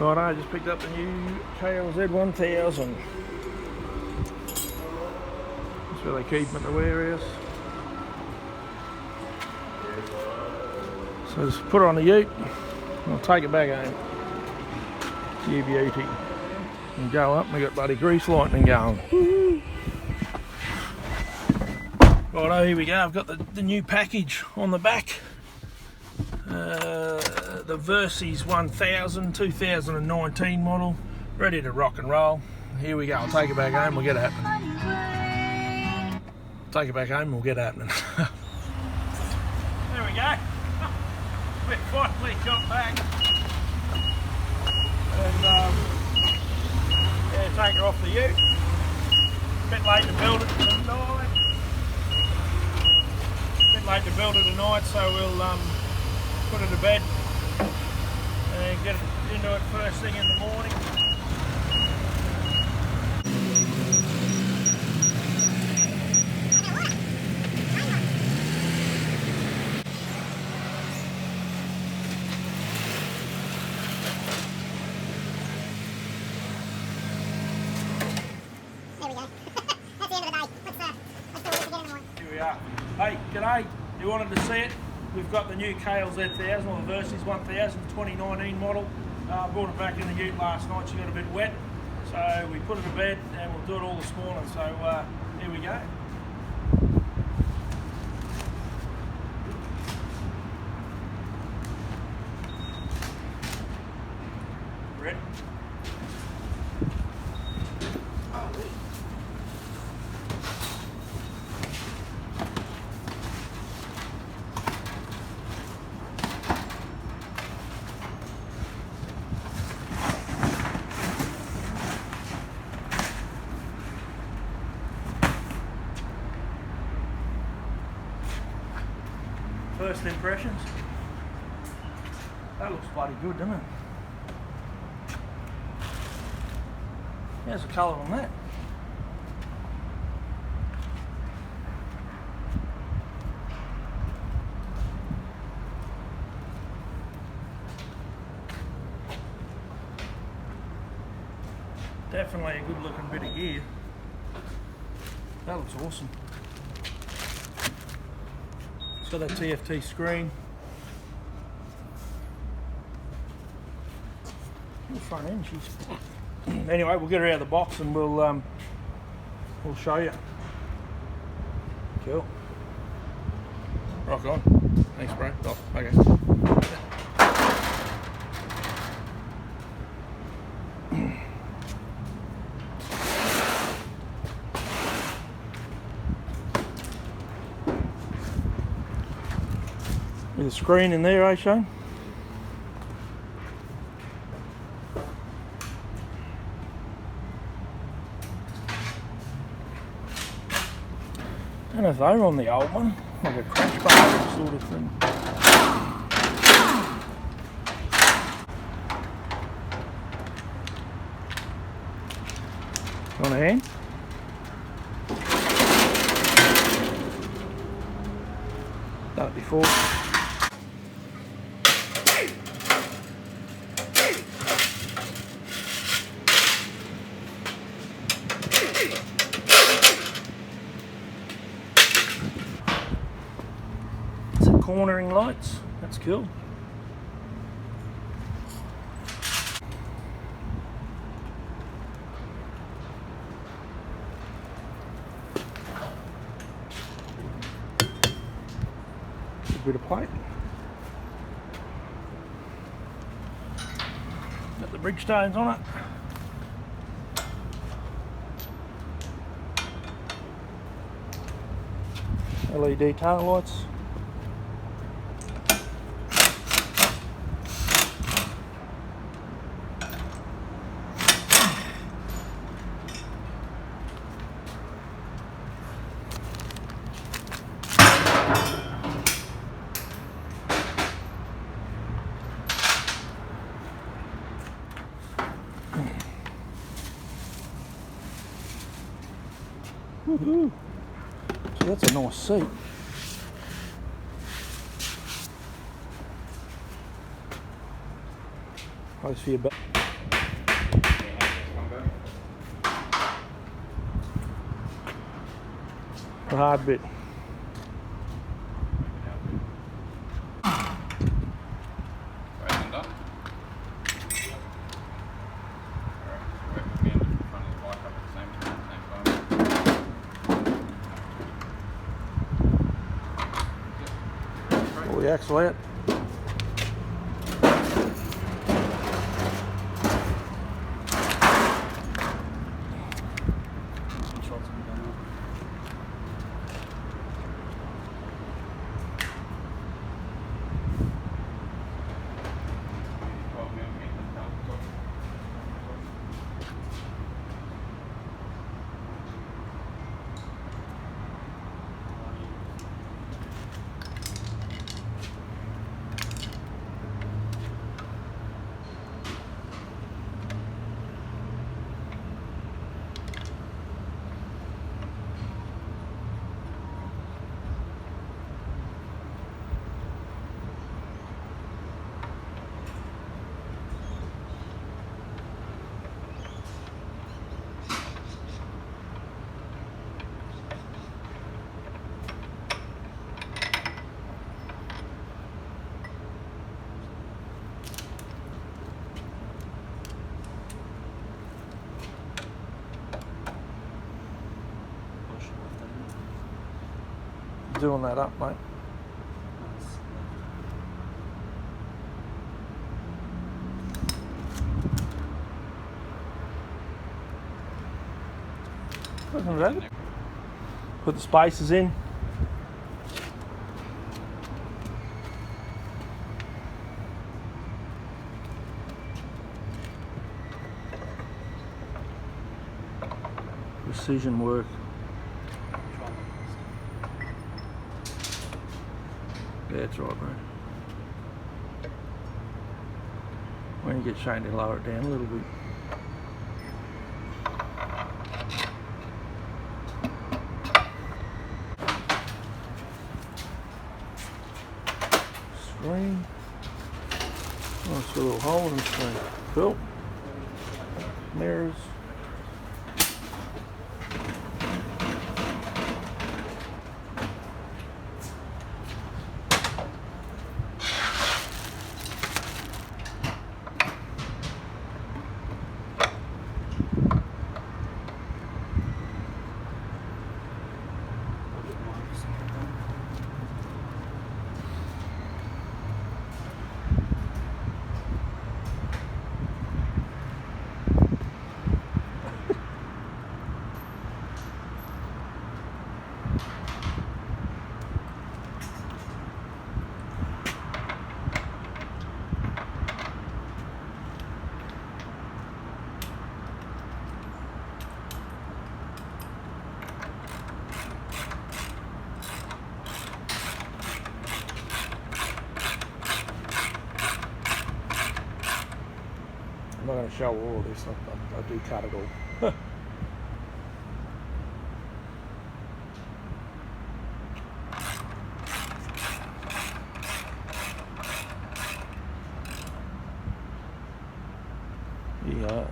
Right, I just picked up the new KLZ 1000. That's where they keep them at the warehouse. So just put it on the ute and I'll take it back home. You beauty. And go up and we got bloody grease lightning going. Righto, here we go. I've got the new package on the back. The Versys 1000 2019 model, ready to rock and roll. Here we go. I'll take it back home, we'll get it happening. Take it back home, we'll get it happening. There we go. We finally got back. And yeah, take her off the ute. A bit late to build it tonight. So we'll put it to bed and get into it first thing in the morning. There we go. That's the end of the day. Let's do it again in the morning. Here we are. Hey, g'day. You wanted to see it? We've got the new KLZ 1000 or the Versys 1000 2019 model. Brought it back in the ute last night. She got a bit wet, so we put it to bed and we'll do it all this morning. So here we go. Ready? First impressions. That looks bloody good, doesn't it? How's the colour on that? Definitely a good looking bit of gear. That looks awesome. It's got that TFT screen. The front end, she's. Anyway, we'll get her out of the box and we'll show you. Cool. Rock on. Thanks, bro. Oh, okay. With a screen in there, eh, Shane? I don't know if they were on the old one, like a crash bar sort of thing. On a hand? Done it before. Cornering lights, that's cool. A bit of plate. Got the Bridgestones on it. LED tail lights. Woohoo! So that's a nice seat. Place for your back. The hard bit. Pull the axle out. Doing that up, mate. Looking at it. Put the spacers in. Precision work. Yeah, that's right, bro. When you get Shane to lower it down a little bit. Screen. Oh, it's got a little hole in the screen. Cool. Mirrors. I'm not going to show all of this, I do cut it all. Yeah.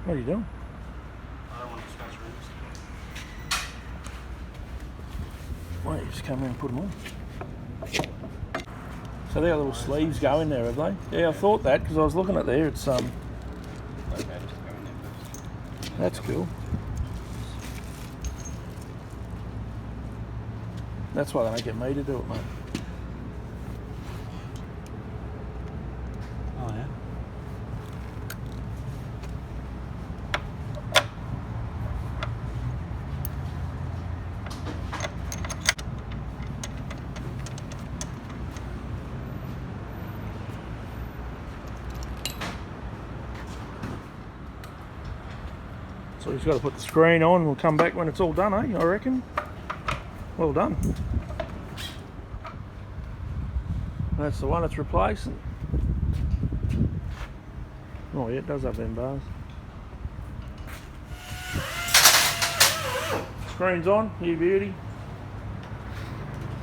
What are you doing? I don't want to scratch rooms. Why don't you just come in and put them on? So their little sleeves go in there, have they? Yeah, I thought that because I was looking at there. It's Okay, just go in there first. that's cool. That's why they don't get me to do it, mate. Oh yeah. So he's got to put the screen on. We'll come back when it's all done, eh? I reckon. Well done. That's the one it's replacing. Oh yeah, it does have them bars. screen's on, you beauty.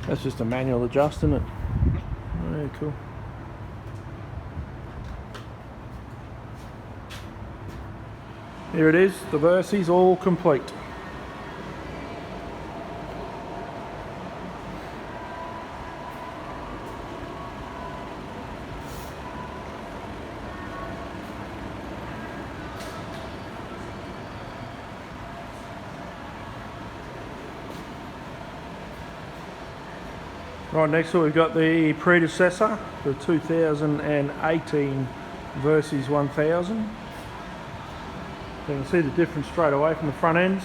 That's just a manual adjust, isn't it? Very cool. Here it is, the Versys all complete. Right next to it we've got the predecessor, the 2018 Versys 1000. You can see the difference straight away from the front ends.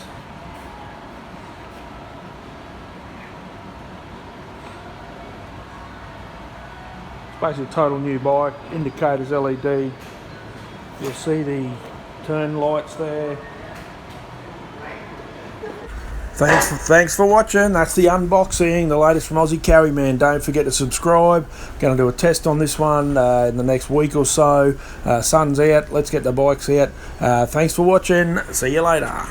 It's basically a total new bike, indicators LED. You'll see the turn lights there. Thanks for watching. That's the unboxing, the latest from Aussie Kawiman. Don't forget to subscribe. Going to do a test on this one in the next week or so. Sun's out. Let's get the bikes out. Thanks for watching. See you later.